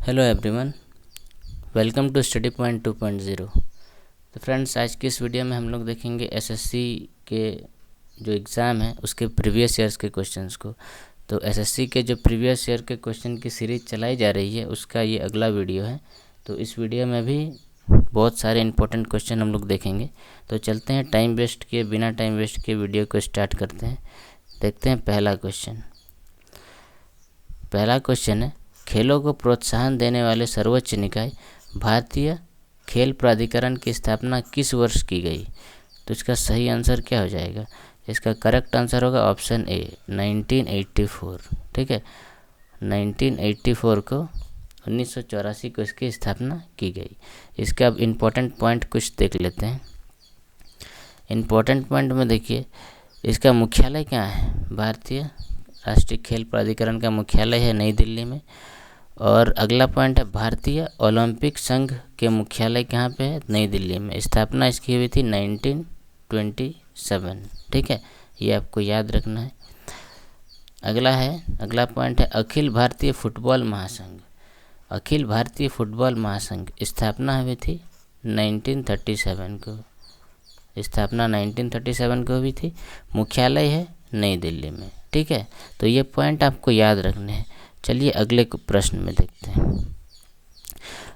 Hello everyone, welcome to study point 2.0। तो friends, आज की इस वीडियो में हम लोग देखेंगे एसएससी के जो एग्ज़ाम है उसके प्रीवियस ईयर्स के क्वेश्चंस को। तो एसएससी के जो प्रीवियस ईयर के क्वेश्चन की सीरीज़ चलाई जा रही है उसका ये अगला वीडियो है। तो इस वीडियो में भी बहुत सारे इंपॉर्टेंट क्वेश्चन हम लोग देखेंगे। तो चलते हैं, टाइम वेस्ट किए बिना टाइम वेस्ट किए वीडियो को स्टार्ट करते हैं। देखते हैं पहला क्वेश्चन है, खेलों को प्रोत्साहन देने वाले सर्वोच्च निकाय भारतीय खेल प्राधिकरण की स्थापना किस वर्ष की गई? तो इसका सही आंसर क्या हो जाएगा? इसका करेक्ट आंसर होगा ऑप्शन ए 1984। ठीक है, 1984 को 1984 को इसकी स्थापना की गई। इसके अब इम्पोर्टेंट पॉइंट कुछ देख लेते हैं। इम्पोर्टेंट पॉइंट में देखिए, इसका मुख्यालय क्या है? भारतीय राष्ट्रीय खेल प्राधिकरण का मुख्यालय है नई दिल्ली में। और अगला पॉइंट है, भारतीय ओलंपिक संघ के मुख्यालय कहाँ पे है? नई दिल्ली में। स्थापना इसकी हुई थी 1927। ठीक है, ये आपको याद रखना है। अगला पॉइंट है, अखिल भारतीय फुटबॉल महासंघ। अखिल भारतीय फुटबॉल महासंघ स्थापना हुई थी 1937 को। स्थापना 1937 को हुई थी। मुख्यालय है नई दिल्ली में। ठीक है, तो ये पॉइंट आपको याद रखने हैं। चलिए अगले प्रश्न में देखते हैं।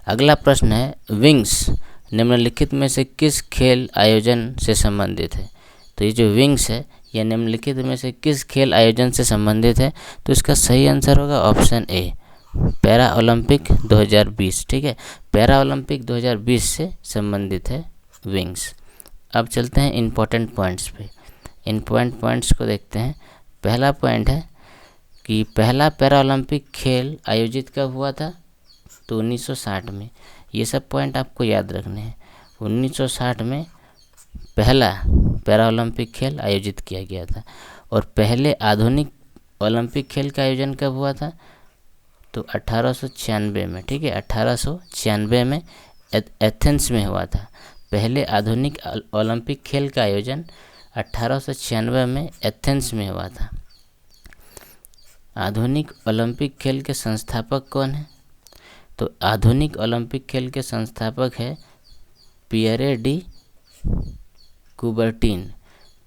अगला प्रश्न है, विंग्स निम्नलिखित में से किस खेल आयोजन से संबंधित है? तो ये जो विंग्स है ये निम्नलिखित में से किस खेल आयोजन से संबंधित है? तो इसका सही आंसर होगा ऑप्शन ए, पैरा ओलंपिक 2020। ठीक है, पैरा ओलंपिक 2020 से संबंधित है विंग्स। अब चलते हैं इम्पोर्टेंट पॉइंट्स पे। इम्पोर्टेंट पॉइंट्स को देखते हैं। पहला पॉइंट है कि पहला पैरा ओलंपिक खेल आयोजित कब हुआ था? तो 1960 में। ये सब पॉइंट आपको याद रखने हैं। 1960 में पहला पैरा ओलंपिक खेल आयोजित किया गया था। और पहले आधुनिक ओलंपिक खेल का आयोजन कब हुआ था? तो 1896 में। ठीक है, 1896 में एथेंस में हुआ था। पहले आधुनिक ओलंपिक खेल का आयोजन 1896 में एथेंस में हुआ था। आधुनिक ओलंपिक खेल के संस्थापक कौन है? तो आधुनिक ओलंपिक खेल के संस्थापक है Pierre de Coubertin.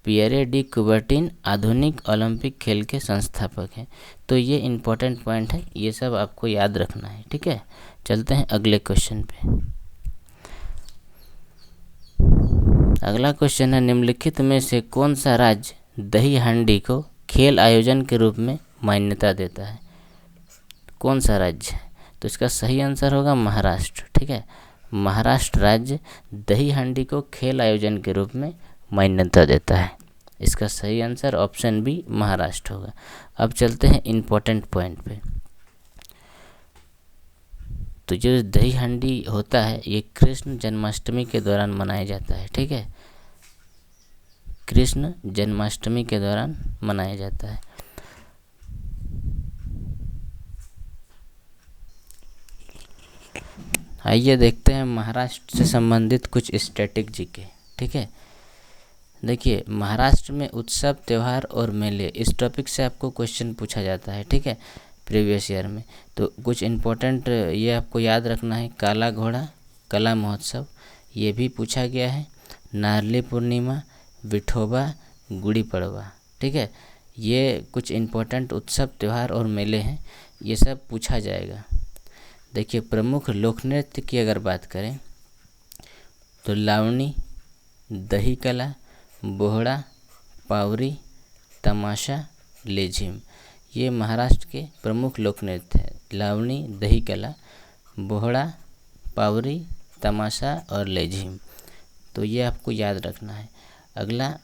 Pierre de Coubertin आधुनिक ओलंपिक खेल के संस्थापक हैं। तो ये इम्पोर्टेंट पॉइंट है, ये सब आपको याद रखना है। ठीक है, चलते हैं अगले क्वेश्चन पे। अगला क्वेश्चन है, निम्नलिखित में से कौन सा राज्य दही हांडी को खेल आयोजन के रूप में मान्यता देता है? कौन सा राज्य है? तो इसका सही आंसर होगा महाराष्ट्र। ठीक है, महाराष्ट्र राज्य दही हांडी को खेल आयोजन के रूप में मान्यता देता है। इसका सही आंसर ऑप्शन बी महाराष्ट्र होगा। अब चलते हैं इम्पोर्टेंट पॉइंट पे। तो जो दही हांडी होता है ये कृष्ण जन्माष्टमी के दौरान मनाया जाता है। ठीक है, कृष्ण जन्माष्टमी के दौरान मनाया जाता है। आइए देखते हैं महाराष्ट्र से संबंधित कुछ स्टैटिक जीके। ठीक है, देखिए महाराष्ट्र में उत्सव, त्यौहार और मेले, इस टॉपिक से आपको क्वेश्चन पूछा जाता है। ठीक है, प्रीवियस ईयर में। तो कुछ इम्पोर्टेंट ये आपको याद रखना है। काला घोड़ा कला महोत्सव ये भी पूछा गया है। नारली पूर्णिमा, विठोबा, गुड़ी पड़वा। ठीक है, ये कुछ इम्पोर्टेंट उत्सव, त्यौहार और मेले हैं, ये सब पूछा जाएगा। देखिए प्रमुख लोक नृत्य की अगर बात करें तो लावणी, दही कला, बोहड़ा, पावरी, तमाशा, लेझिम, ये महाराष्ट्र के प्रमुख लोक नृत्य हैं। लावणी, दही कला, बोहड़ा, पावरी, तमाशा और लेझिम। तो ये आपको याद रखना है। अगला,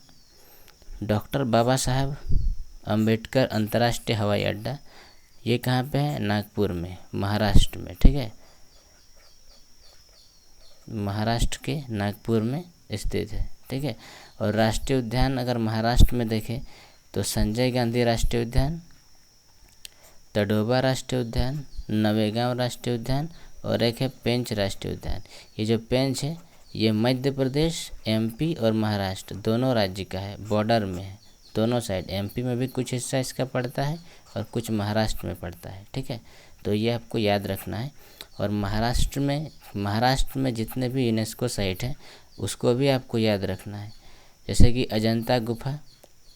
डॉक्टर बाबा साहब अम्बेडकर अंतर्राष्ट्रीय हवाई अड्डा, ये कहाँ पे है? नागपुर में, महाराष्ट्र में। ठीक है, महाराष्ट्र के नागपुर में स्थित है। ठीक है, और राष्ट्रीय उद्यान अगर महाराष्ट्र में देखें तो संजय गांधी राष्ट्रीय उद्यान, तडोबा राष्ट्रीय उद्यान, नवेगांव राष्ट्रीय उद्यान और एक है पेंच राष्ट्रीय उद्यान। ये जो पेंच है ये मध्य प्रदेश, एमपी और महाराष्ट्र दोनों राज्य का है, बॉर्डर में है। दोनों साइड, एमपी में भी कुछ हिस्सा इसका पड़ता है और कुछ महाराष्ट्र में पड़ता है, ठीक है। तो ये आपको याद रखना है। और महाराष्ट्र में जितने भी यूनेस्को साइट हैं उसको भी आपको याद रखना है, जैसे कि अजंता गुफा,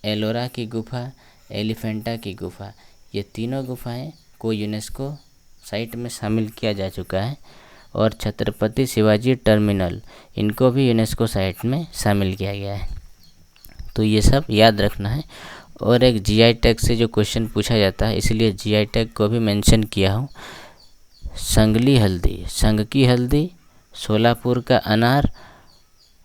एलोरा की गुफा, एलिफेंटा की गुफा, ये तीनों गुफाएं को यूनेस्को साइट में शामिल किया जा चुका है। और छत्रपति शिवाजी टर्मिनल, इनको भी यूनेस्को साइट में शामिल किया गया है। तो ये सब याद रखना है। और एक जीआई टैग से जो क्वेश्चन पूछा जाता है, इसलिए जीआई टैग को भी मेंशन किया हूँ। संगली हल्दी, संग की हल्दी, सोलापुर का अनार,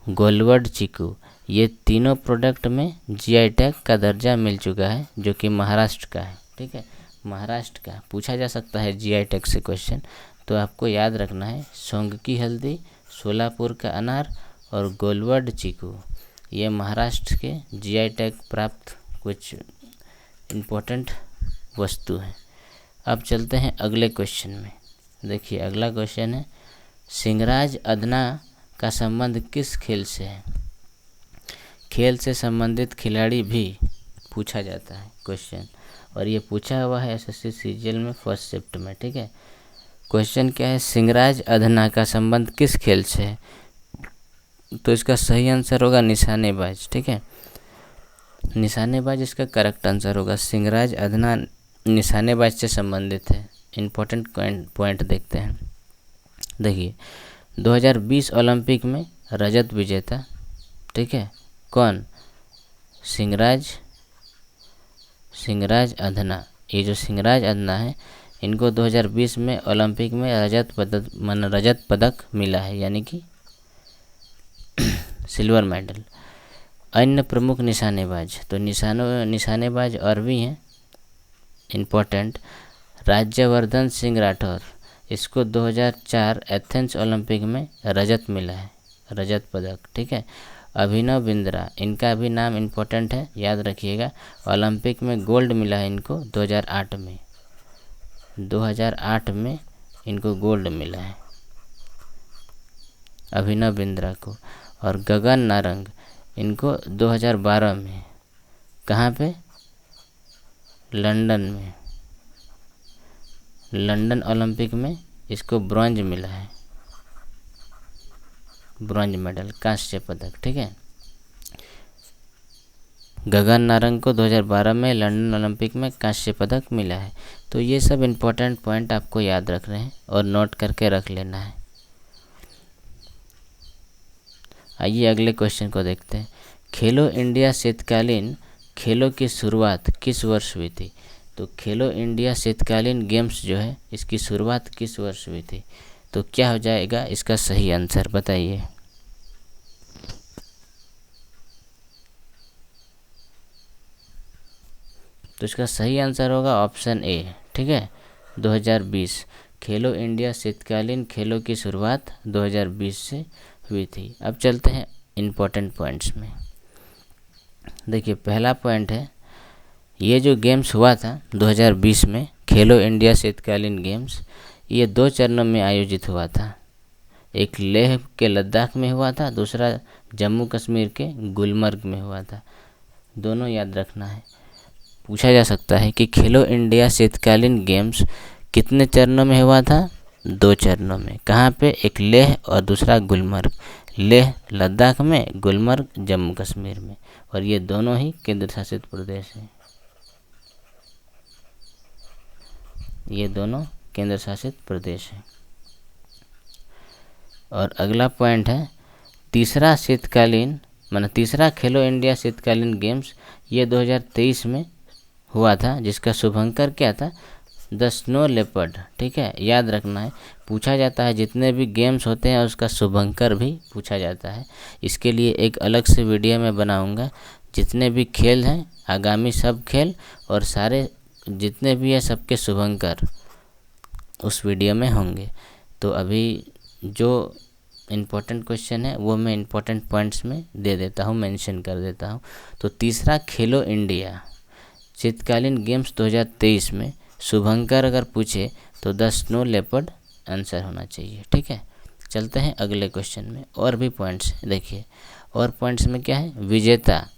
गोलवर्ड चीकू, ये तीनों प्रोडक्ट में जीआई टैग का दर्जा मिल चुका है, जो कि महाराष्ट्र का है, ठीक है। महाराष्ट्र का पूछा जा सकता है जीआई टैग से क्वेश्चन, तो आपको याद रखना है सोंग की हल्दी, सोलापुर का अनार और गोलवर्ड चीकू, ये महाराष्ट्र के जीआई टैग प्राप्त कुछ इम्पोर्टेंट वस्तु हैं। अब चलते हैं अगले क्वेश्चन में। देखिए अगला क्वेश्चन है, सिंगराज अदना का संबंध किस खेल से है? खेल से संबंधित खिलाड़ी भी पूछा जाता है क्वेश्चन, और ये पूछा हुआ है एसएससी सीजीएल में फर्स्ट शिफ्ट में, ठीक है। क्वेश्चन क्या है, सिंगराज अदना का संबंध किस खेल से है? तो इसका सही आंसर होगा निशानेबाज, ठीक है। निशानेबाज इसका करेक्ट आंसर होगा। सिंगराज अदना निशानेबाज से संबंधित है। इम्पोर्टेंट पॉइंट देखते हैं। देखिए 2020 ओलंपिक में रजत विजेता, ठीक है, कौन? सिंगराज अदना। ये जो सिंगराज अदना है, इनको 2020 में ओलंपिक में रजत पदक मिला है, यानी कि सिल्वर मेडल। अन्य प्रमुख निशानेबाज, तो निशानेबाज और भी हैं इम्पोर्टेंट। राज्यवर्धन सिंह राठौर, इसको 2004 एथेंस ओलंपिक में रजत मिला है, रजत पदक, ठीक है। अभिनव बिंद्रा, इनका भी नाम इम्पोर्टेंट है, याद रखिएगा। ओलंपिक में गोल्ड मिला है इनको 2008 में, 2008 में इनको गोल्ड मिला है अभिनव बिंद्रा को। और गगन नारंग, इनको 2012 में, कहाँ पे? लंदन ओलंपिक में इसको ब्रॉन्ज मिला है, ब्रॉन्ज मेडल, कांस्य पदक, ठीक है। गगन नारंग को 2012 में लंदन ओलंपिक में कांस्य पदक मिला है। तो ये सब इम्पोर्टेंट पॉइंट आपको याद रखने हैं और नोट करके रख लेना है। आइए अगले क्वेश्चन को देखते हैं। खेलो इंडिया शीतकालीन खेलों की शुरुआत किस वर्ष हुई थी? तो खेलो इंडिया शीतकालीन गेम्स जो है, इसकी शुरुआत किस वर्ष हुई थी? तो क्या हो जाएगा इसका सही आंसर, बताइए। तो इसका सही आंसर होगा ऑप्शन ए, ठीक है, 2020। खेलो इंडिया शीतकालीन खेलों की शुरुआत 2020 से हुई थी। अब चलते हैं इम्पोर्टेंट पॉइंट्स में। देखिए पहला पॉइंट है, ये जो गेम्स हुआ था 2020 में, खेलो इंडिया शीतकालीन गेम्स, ये 2 चरणों में आयोजित हुआ था। एक लेह के लद्दाख में हुआ था, दूसरा जम्मू कश्मीर के गुलमर्ग में हुआ था। दोनों याद रखना है। पूछा जा सकता है कि खेलो इंडिया शीतकालीन गेम्स कितने चरणों में हुआ था? 2 चरणों में। कहाँ पे? एक लेह और दूसरा गुलमर्ग। लेह लद्दाख में, गुलमर्ग जम्मू कश्मीर में। और ये दोनों ही केंद्र शासित प्रदेश हैं। ये दोनों केंद्र शासित प्रदेश हैं। और अगला पॉइंट है, तीसरा खेलो इंडिया शीतकालीन गेम्स ये 2023 में हुआ था, जिसका शुभंकर क्या था? द स्नो लेपर्ड, ठीक है, याद रखना है। पूछा जाता है जितने भी गेम्स होते हैं उसका शुभंकर भी पूछा जाता है। इसके लिए एक अलग से वीडियो मैं बनाऊंगा। जितने भी खेल हैं, आगामी सब खेल और सारे जितने भी हैं सबके शुभंकर उस वीडियो में होंगे। तो अभी जो इम्पोर्टेंट क्वेश्चन है वो मैं इम्पोर्टेंट पॉइंट्स में दे देता हूँ, मेंशन कर देता हूँ। तो तीसरा खेलो इंडिया शीतकालीन गेम्स 2023 में शुभंकर अगर पूछे तो द स्नो लेपर्ड आंसर होना चाहिए, ठीक है। चलते हैं अगले क्वेश्चन में। और भी पॉइंट्स देखिए, और पॉइंट्स में क्या है? विजेता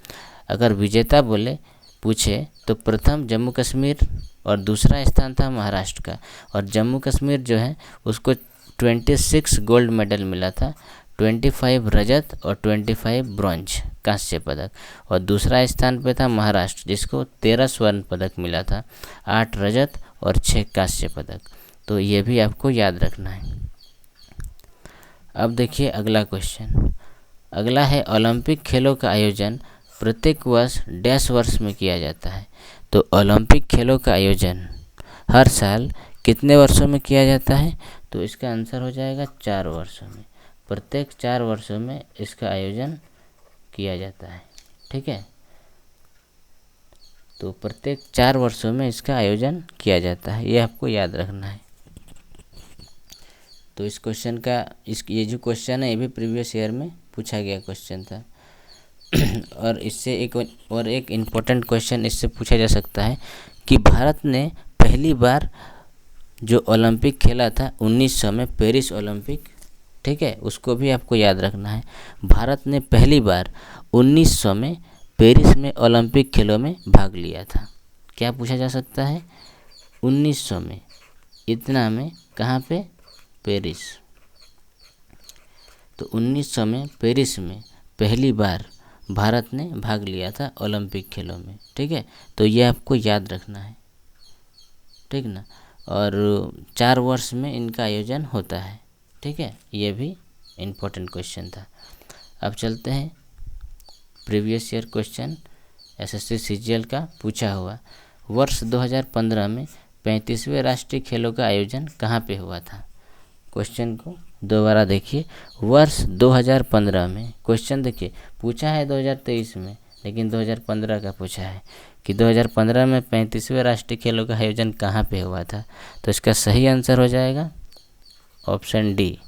अगर विजेता बोले पूछे तो प्रथम जम्मू कश्मीर और दूसरा स्थान था महाराष्ट्र का। और जम्मू कश्मीर जो है उसको 26 गोल्ड मेडल मिला था, 25 रजत और 25 ब्रॉन्ज कांस्य पदक। और दूसरा स्थान पे था महाराष्ट्र जिसको 13 स्वर्ण पदक मिला था, 8 रजत और 6 कांस्य पदक। तो ये भी आपको याद रखना है। अब देखिए अगला क्वेश्चन। अगला है ओलंपिक खेलों का आयोजन प्रत्येक वर्ष डैश वर्ष में किया जाता है। तो ओलंपिक खेलों का आयोजन हर साल कितने वर्षों में किया जाता है? तो इसका आंसर हो जाएगा 4 वर्षों में। प्रत्येक 4 वर्षों में इसका आयोजन किया जाता है। ठीक है, तो प्रत्येक 4 वर्षों में इसका आयोजन किया जाता है, ये आपको याद रखना है। तो इस क्वेश्चन का ये जो क्वेश्चन है ये भी प्रीवियस ईयर में पूछा गया क्वेश्चन था। और इससे एक इम्पोर्टेंट क्वेश्चन इससे पूछा जा सकता है कि भारत ने पहली बार जो ओलंपिक खेला था 1900 में, पेरिस ओलंपिक, ठीक है, उसको भी आपको याद रखना है। भारत ने पहली बार 1900 में पेरिस में ओलंपिक खेलों में भाग लिया था। क्या पूछा जा सकता है? 1900 में, इतना में, कहाँ पे? पेरिस। तो 1900 में पेरिस में पहली बार भारत ने भाग लिया था ओलंपिक खेलों में। ठीक है, तो ये आपको याद रखना है, ठीक ना। और 4 वर्ष में इनका आयोजन होता है। ठीक है, ये भी इम्पोर्टेंट क्वेश्चन था। अब चलते हैं previous year question SSC CGL का पूछा हुआ। वर्ष 2015 में 35वें राष्ट्रीय खेलों का आयोजन कहाँ पे हुआ था? क्वेश्चन को दोबारा देखिए। वर्ष 2015 में, क्वेश्चन देखिए पूछा है 2023 में, लेकिन 2015 का पूछा है कि 2015 में 35वें राष्ट्रीय खेलों का आयोजन कहाँ पे हुआ था। तो इसका सही आंसर हो जाएगा ऑप्शन डी,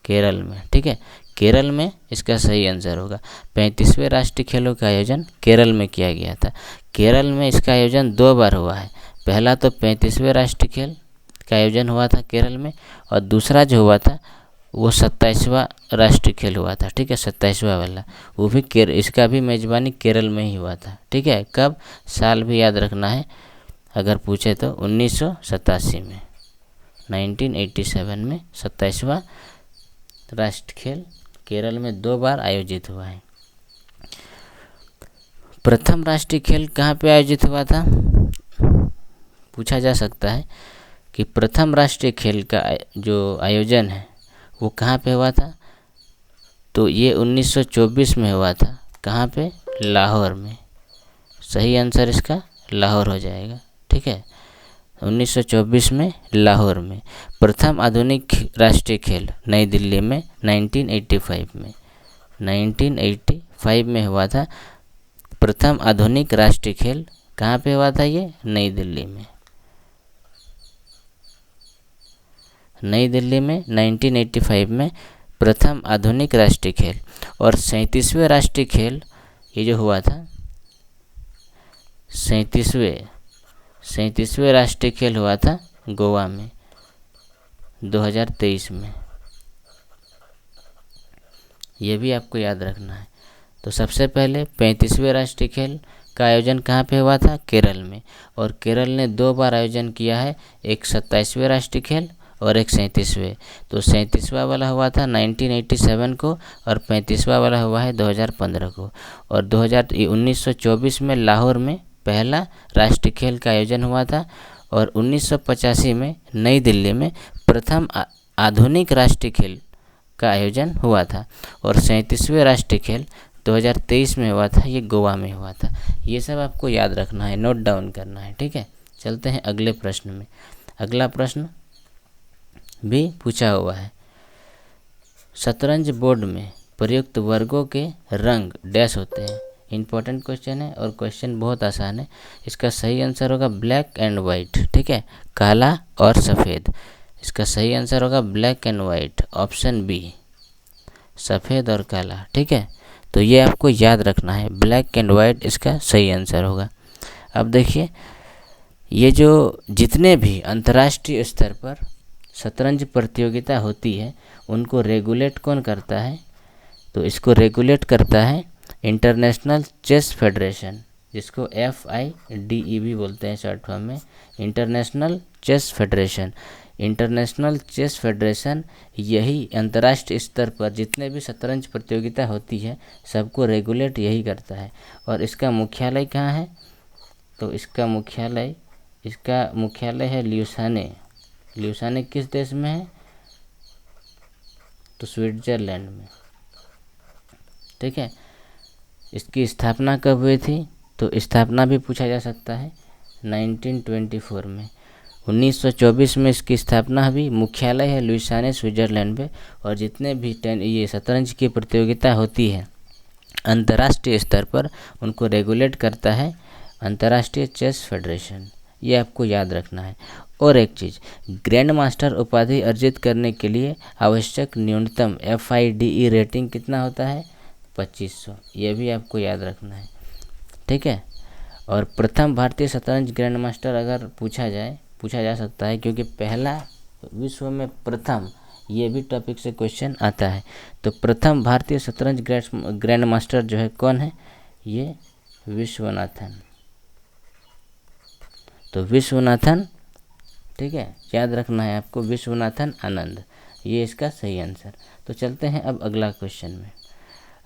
केरल में। ठीक है, केरल में इसका सही आंसर होगा। 35वें राष्ट्रीय खेलों का आयोजन केरल में किया गया था। केरल में इसका आयोजन 2 बार हुआ है। पहला तो 35वें राष्ट्रीय खेल का आयोजन हुआ था केरल में, और दूसरा जो हुआ था वो 27वां राष्ट्रीय खेल हुआ था। ठीक है, 27वां वाला, वो भी इसका भी मेज़बानी केरल में ही हुआ था। ठीक है, कब? साल भी याद रखना है अगर पूछे तो 1987 में, 1987 में 27वां राष्ट्रीय खेल केरल में 2 बार आयोजित हुआ है। प्रथम राष्ट्रीय खेल कहाँ पे आयोजित हुआ था? पूछा जा सकता है कि प्रथम राष्ट्रीय खेल का जो आयोजन है वो कहाँ पे हुआ था? तो ये 1924 में हुआ था। कहाँ पे? लाहौर में। सही आंसर इसका लाहौर हो जाएगा। ठीक है, 1924 में लाहौर में। प्रथम आधुनिक राष्ट्रीय खेल नई दिल्ली में 1985 में, 1985 में हुआ था। प्रथम आधुनिक राष्ट्रीय खेल कहाँ पे हुआ था? ये नई दिल्ली में। नई दिल्ली में 1985 में प्रथम आधुनिक राष्ट्रीय खेल। और 37वें राष्ट्रीय खेल ये जो हुआ था, 37वें राष्ट्रीय खेल हुआ था गोवा में 2023 में। ये भी आपको याद रखना है। तो सबसे पहले 35वें राष्ट्रीय खेल का आयोजन कहाँ पे हुआ था? केरल में। और केरल ने 2 बार आयोजन किया है, एक 27वें राष्ट्रीय खेल और एक 37वें। तो 37वां वाला हुआ था 1987 को और 35वां वाला हुआ है 2015 को। और 1924 में लाहौर में पहला राष्ट्रीय खेल का आयोजन हुआ था। और 1985 में नई दिल्ली में प्रथम आधुनिक राष्ट्रीय खेल का आयोजन हुआ था। और 37वें राष्ट्रीय खेल 2023 में हुआ था, ये गोवा में हुआ था। ये सब आपको याद रखना है, नोट डाउन करना है। ठीक है, चलते हैं अगले प्रश्न में। अगला प्रश्न भी पूछा हुआ है। शतरंज बोर्ड में प्रयुक्त वर्गों के रंग डैश होते हैं। इंपॉर्टेंट क्वेश्चन है और क्वेश्चन बहुत आसान है। इसका सही आंसर होगा ब्लैक एंड वाइट। ठीक है, काला और सफ़ेद। इसका सही आंसर होगा black and white, option B, सफ़ेद और काला। ठीक है, तो ये आपको याद रखना है, ब्लैक एंड वाइट इसका सही आंसर होगा। अब देखिए, ये जो जितने भी अंतर्राष्ट्रीय स्तर पर शतरंज प्रतियोगिता होती है उनको रेगुलेट कौन करता है? तो इसको रेगुलेट करता है इंटरनेशनल चेस फेडरेशन, जिसको FIDE भी बोलते हैं शॉर्ट फॉर्म में, international chess federation. International chess federation यही अंतर्राष्ट्रीय स्तर पर जितने भी शतरंज प्रतियोगिता होती है सबको रेगुलेट यही करता है। और इसका मुख्यालय कहाँ है? तो इसका मुख्यालय है ल्यूसाने। ल्यूसाने किस देश में है? तो स्विट्जरलैंड में। ठीक है। इसकी स्थापना कब हुई थी? तो स्थापना भी पूछा जा सकता है 1924 में। 1924 में इसकी स्थापना हुई। मुख्यालय है ल्यूसाने स्विट्जरलैंड में। और जितने भी ये शतरंज की प्रतियोगिता होती है अंतर्राष्ट्रीय स्तर पर उनको रेगुलेट करता है अंतर्राष्ट्रीय चेस फेडरेशन। ये आपको याद रखना है। और एक चीज़, ग्रैंड मास्टर उपाधि अर्जित करने के लिए आवश्यक न्यूनतम FIDE रेटिंग कितना होता है? 2500। ये भी आपको याद रखना है। ठीक है। और प्रथम भारतीय शतरंज ग्रैंड मास्टर अगर पूछा जा सकता है, क्योंकि पहला विश्व में प्रथम, ये भी टॉपिक से क्वेश्चन आता है। तो प्रथम भारतीय शतरंज ग्रैंड मास्टर जो है कौन है? ये विश्वनाथन। तो विश्वनाथन, ठीक है, याद रखना है आपको, विश्वनाथन आनंद, ये इसका सही आंसर। तो चलते हैं अब अगला क्वेश्चन में।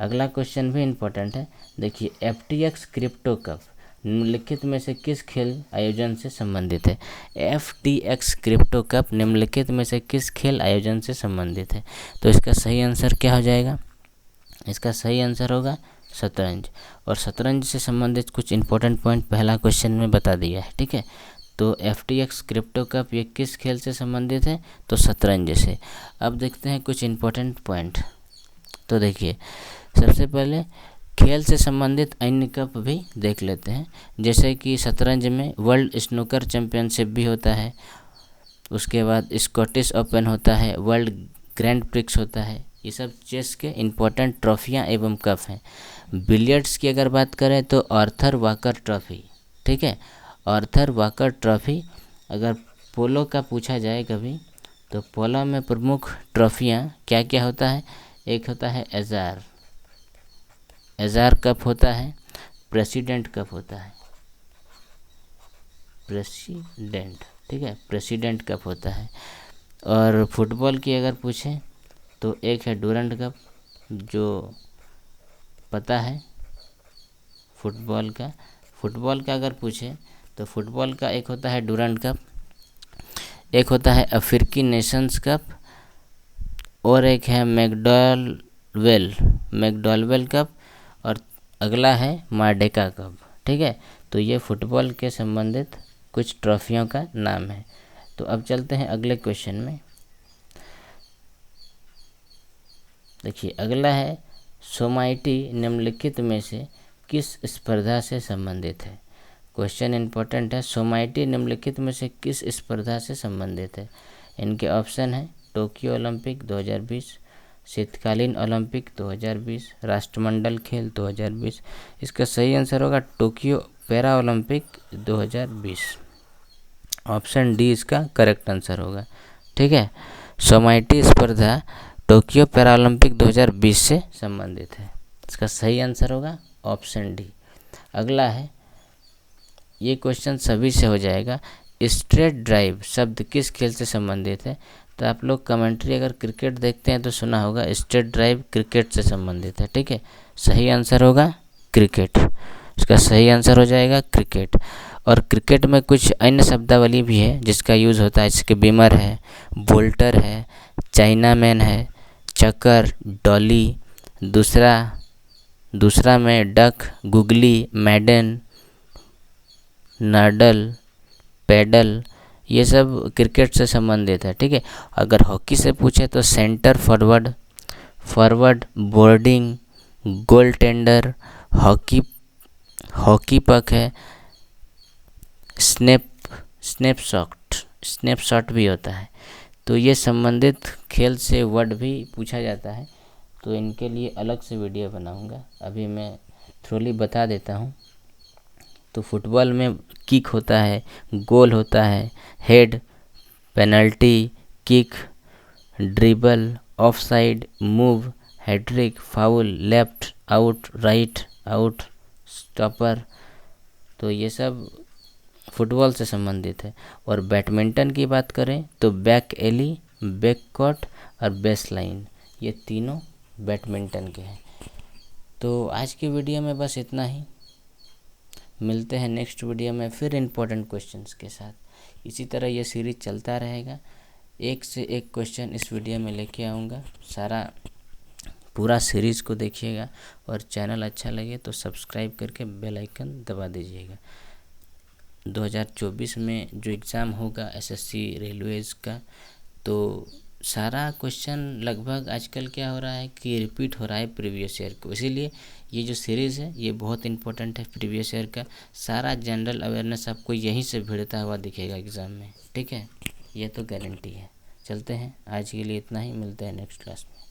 अगला क्वेश्चन भी इम्पोर्टेंट है। देखिए, FTX क्रिप्टो कप निम्नलिखित में से किस खेल आयोजन से संबंधित है? FTX क्रिप्टो कप निम्नलिखित में से किस खेल आयोजन से संबंधित है? तो इसका सही आंसर क्या हो जाएगा? इसका सही आंसर होगा शतरंज। और शतरंज से संबंधित कुछ इंपॉर्टेंट पॉइंट पहला क्वेश्चन में बता दिया है। ठीक है। तो FTX क्रिप्टो कप ये किस खेल से संबंधित है? तो शतरंज से। अब देखते हैं कुछ इंपॉर्टेंट पॉइंट। तो देखिए, सबसे पहले खेल से संबंधित अन्य कप भी देख लेते हैं। जैसे कि शतरंज में वर्ल्ड स्नूकर चैंपियनशिप भी होता है, उसके बाद स्कॉटिश ओपन होता है, वर्ल्ड ग्रैंड प्रिक्स होता है। ये सब चेस के इम्पोर्टेंट ट्रॉफियाँ एवं कप हैं। बिलियर्ड्स की अगर बात करें तो आर्थर वाकर ट्रॉफी, ठीक है, आर्थर वाकर ट्रॉफी। अगर पोलो का पूछा जाए कभी, तो पोलो में प्रमुख ट्रॉफियाँ क्या क्या होता है? एक होता है एजार कप होता है, प्रेसिडेंट कप होता है, प्रेसिडेंट, ठीक है, प्रेसिडेंट कप होता है। और फुटबॉल की अगर पूछें तो एक है डूरंड कप, जो पता है फुटबॉल का अगर पूछे तो फुटबॉल का एक होता है डूरंड कप, एक होता है अफ्रीकी नेशंस कप, और एक है मैकडॉलवेल कप, और अगला है मार्डेका कप। ठीक है। तो ये फुटबॉल के संबंधित कुछ ट्रॉफियों का नाम है। तो अब चलते हैं अगले क्वेश्चन में। देखिए, अगला है सोमाइटी निम्नलिखित में से किस स्पर्धा से संबंधित है? क्वेश्चन इंपॉर्टेंट है। सोमाइटी निम्नलिखित में से किस स्पर्धा से संबंधित है? इनके ऑप्शन है टोक्यो ओलंपिक 2020, शीतकालीन ओलंपिक 2020, राष्ट्रमंडल खेल 2020। इसका सही आंसर होगा Tokyo para Olympic 2020। Option D इसका करेक्ट आंसर होगा। ठीक है। सोमाइटी स्पर्धा टोक्यो पैरा ओलंपिक 2020 से संबंधित है। इसका सही आंसर होगा ऑप्शन डी। अगला है, ये क्वेश्चन सभी से हो जाएगा, स्ट्रेट ड्राइव शब्द किस खेल से संबंधित है? तो आप लोग कमेंट्री अगर क्रिकेट देखते हैं तो सुना होगा, स्ट्रेट ड्राइव क्रिकेट से संबंधित है। ठीक है। सही आंसर होगा क्रिकेट। इसका सही आंसर हो जाएगा क्रिकेट। और क्रिकेट में कुछ अन्य शब्दावली भी है जिसका यूज़ होता है, जैसे बीमर है, बोल्टर है, चाइनामैन है, चक्कर, डॉली, दूसरा में डक, गुगली, मैडन, नर्डल, पैडल, ये सब क्रिकेट से संबंधित है। ठीक है। अगर हॉकी से पूछे तो सेंटर फॉरवर्ड, बोर्डिंग, गोल टेंडर, हॉकी पक है, स्नैपशॉट भी होता है। तो ये संबंधित खेल से वर्ड भी पूछा जाता है, तो इनके लिए अलग से वीडियो बनाऊंगा। अभी मैं थ्रोली बता देता हूँ। तो फुटबॉल में किक होता है, गोल होता है, head, penalty, kick, dribble, offside, move, hattrick, foul, left, out, right, out, stopper. तो ये सब फुटबॉल से संबंधित है। और बैडमिंटन की बात करें तो बैक एली, बैक कोर्ट और बेस लाइन, ये तीनों बैडमिंटन के हैं। तो आज की वीडियो में बस इतना ही। मिलते हैं नेक्स्ट वीडियो में फिर इम्पोर्टेंट क्वेश्चंस के साथ। इसी तरह ये सीरीज चलता रहेगा, एक से एक क्वेश्चन इस वीडियो में लेके आऊँगा। सारा पूरा सीरीज़ को देखिएगा और चैनल अच्छा लगे तो सब्सक्राइब करके बेल आइकन दबा दीजिएगा। 2024 में जो एग्ज़ाम होगा एसएससी रेलवेज़ का, तो सारा क्वेश्चन लगभग आजकल क्या हो रहा है कि रिपीट हो रहा है प्रीवियस ईयर को। इसीलिए ये जो सीरीज़ है ये बहुत इंपॉर्टेंट है। प्रीवियस ईयर का सारा जनरल अवेयरनेस आपको यहीं से भिड़ता हुआ दिखेगा एग्ज़ाम में, ठीक है, ये तो गारंटी है। चलते हैं, आज के लिए इतना ही, मिलते हैं नेक्स्ट क्लास में।